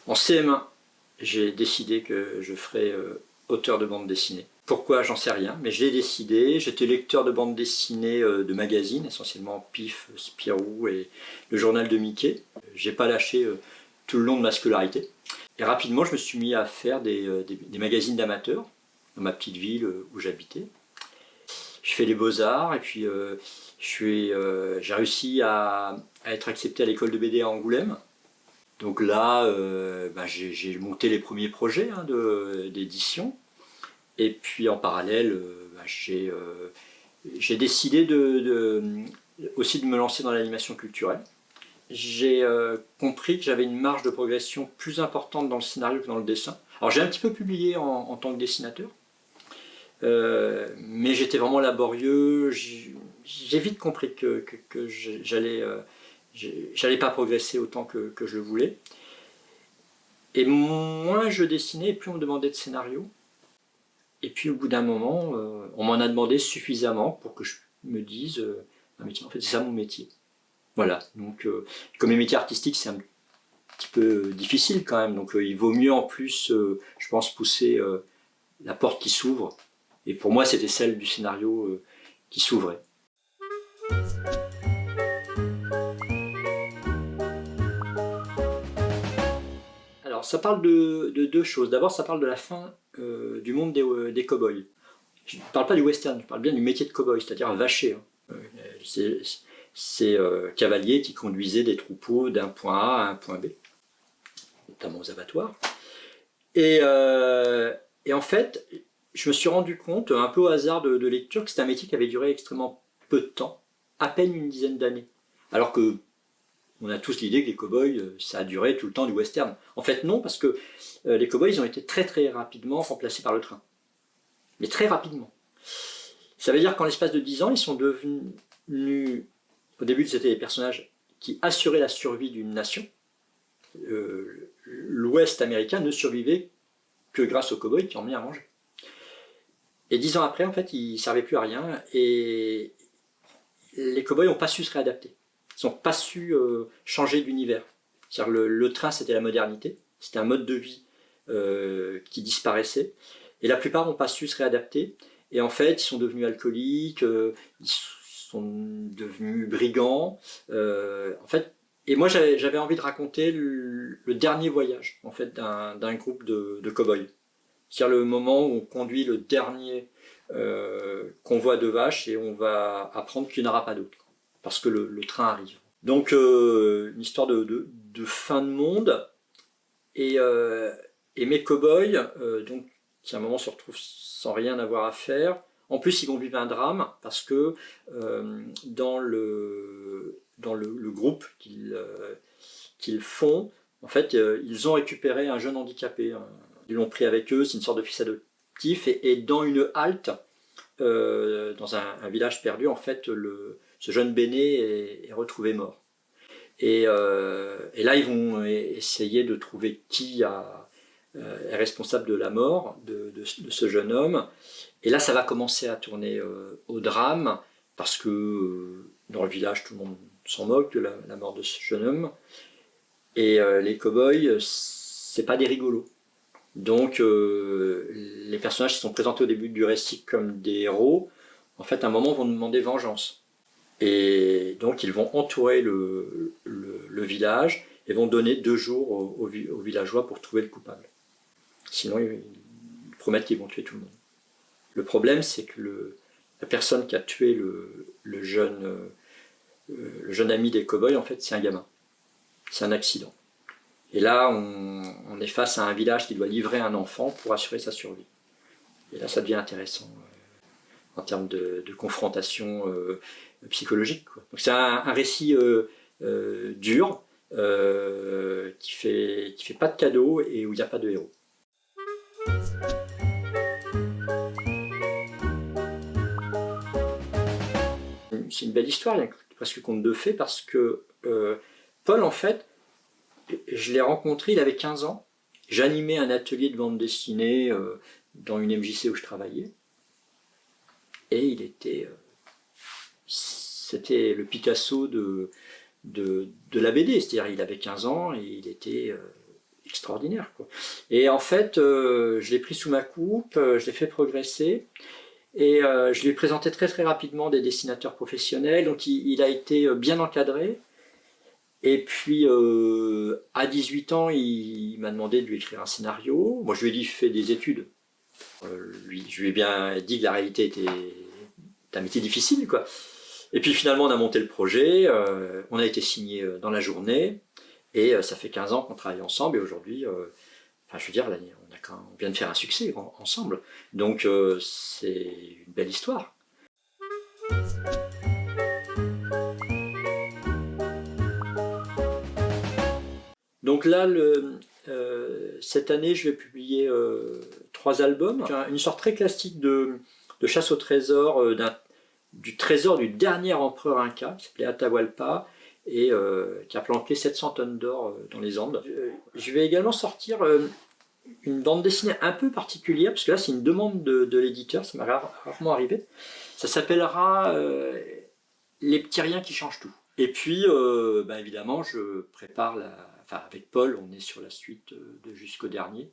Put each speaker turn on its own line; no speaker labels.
En CM1, j'ai décidé que je ferais auteur de bande dessinée. Pourquoi, j'en sais rien, mais je l'ai décidé. J'étais lecteur de bande dessinée de magazines, essentiellement Pif, Spirou et le journal de Mickey. J'ai pas lâché tout le long de ma scolarité. Et rapidement, je me suis mis à faire des magazines d'amateurs dans ma petite ville où j'habitais. Je fais les beaux-arts et puis j'ai réussi à être accepté à l'école de BD à Angoulême. Donc là, j'ai monté les premiers projets d'édition. Et puis en parallèle, j'ai décidé aussi de me lancer dans l'animation culturelle. J'ai compris que j'avais une marge de progression plus importante dans le scénario que dans le dessin. Alors j'ai un petit peu publié en tant que dessinateur, mais j'étais vraiment laborieux. J'ai vite compris que j'allais pas progresser autant que je le voulais. Et moins je dessinais, plus on me demandait de scénario. Et puis au bout d'un moment, on m'en a demandé suffisamment pour que je me dise en fait c'est ça mon métier. Voilà, donc comme les métiers artistiques c'est un petit peu difficile quand même, donc il vaut mieux en plus, je pense, pousser la porte qui s'ouvre. Et pour moi c'était celle du scénario qui s'ouvrait. Alors ça parle de deux choses. D'abord ça parle de la fin du monde des cow-boys. Je ne parle pas du western, je parle bien du métier de cow-boy, c'est-à-dire vacher. C'est cavaliers qui conduisaient des troupeaux d'un point A à un point B, notamment aux abattoirs. Et en fait, je me suis rendu compte, un peu au hasard de lecture, que c'était un métier qui avait duré extrêmement peu de temps, à peine une dizaine d'années. Alors que on a tous l'idée que les cow-boys, ça a duré tout le temps du western. En fait, non, parce que les cow-boys ils ont été très très rapidement remplacés par le train. Mais très rapidement. Ça veut dire qu'en l'espace de 10 ans, ils sont devenus... Au début, c'était des personnages qui assuraient la survie d'une nation. L'Ouest américain ne survivait que grâce aux cow-boys qui emmenaient à manger. Et 10 ans après, en fait, ils ne servaient plus à rien. Et les cow-boys n'ont pas su se réadapter. Ils n'ont pas su changer d'univers. C'est-à-dire le train, c'était la modernité. C'était un mode de vie qui disparaissait. Et la plupart n'ont pas su se réadapter. Et en fait, ils sont devenus alcooliques, ils sont devenus brigands. En fait, et moi, j'avais envie de raconter le dernier voyage en fait, d'un groupe de cow-boys. C'est-à-dire le moment où on conduit le dernier convoi de vaches et on va apprendre qu'il n'y en aura pas d'autre, parce que le train arrive. Donc, une histoire de fin de monde. Et mes cow-boys, donc, qui à un moment se retrouvent sans rien avoir à faire. En plus, ils vont vivre un drame parce que dans le groupe qu'ils font, en fait, ils ont récupéré un jeune handicapé. Ils l'ont pris avec eux, c'est une sorte de fils adoptif. Et dans une halte, dans un village perdu, en fait, ce jeune Béné est retrouvé mort. Et là, ils vont essayer de trouver qui est responsable de la mort de ce jeune homme. Et là, ça va commencer à tourner au drame, parce que dans le village, tout le monde s'en moque de la mort de ce jeune homme. Et les cow-boys, c'est pas des rigolos. Donc, les personnages qui sont présentés au début du récit comme des héros, en fait, à un moment, vont demander vengeance. Et donc, ils vont entourer le village et vont donner 2 jours aux villageois pour trouver le coupable. Sinon, ils promettent qu'ils vont tuer tout le monde. Le problème, c'est que la personne qui a tué le jeune ami des cow-boys, en fait, c'est un gamin. C'est un accident. Et là, on est face à un village qui doit livrer un enfant pour assurer sa survie. Et là, ça devient intéressant en termes de confrontation psychologique, quoi. Donc c'est un récit dur, qui fait pas de cadeau et où il n'y a pas de héros. C'est une belle histoire, il y a presque conte de fées, parce que Paul, en fait, je l'ai rencontré, il avait 15 ans. J'animais un atelier de bande dessinée dans une MJC où je travaillais. Et il était... c'était le Picasso de la BD, c'est-à-dire il avait 15 ans et il était extraordinaire, quoi. Et en fait, je l'ai pris sous ma coupe, je l'ai fait progresser, et je lui ai présenté très très rapidement des dessinateurs professionnels, donc il a été bien encadré. Et puis, à 18 ans, il m'a demandé de lui écrire un scénario. Moi, je lui ai dit, fais des études. Je lui ai bien dit que la réalité était un métier difficile, quoi. Et puis finalement, on a monté le projet, on a été signé dans la journée, et ça fait 15 ans qu'on travaille ensemble, et aujourd'hui, enfin, je veux dire, on vient de faire un succès ensemble. Donc, c'est une belle histoire. Donc là, cette année, je vais publier 3 albums. Une sorte très classique de chasse au trésor, du trésor du dernier empereur inca, qui s'appelait Atahualpa, et qui a planqué 700 tonnes d'or dans les Andes. Je vais également sortir une bande dessinée un peu particulière, parce que là c'est une demande de l'éditeur, ça m'est rarement arrivé. Ça s'appellera Les petits riens qui changent tout. Et puis, évidemment, je prépare enfin, avec Paul, on est sur la suite de Jusqu'au dernier.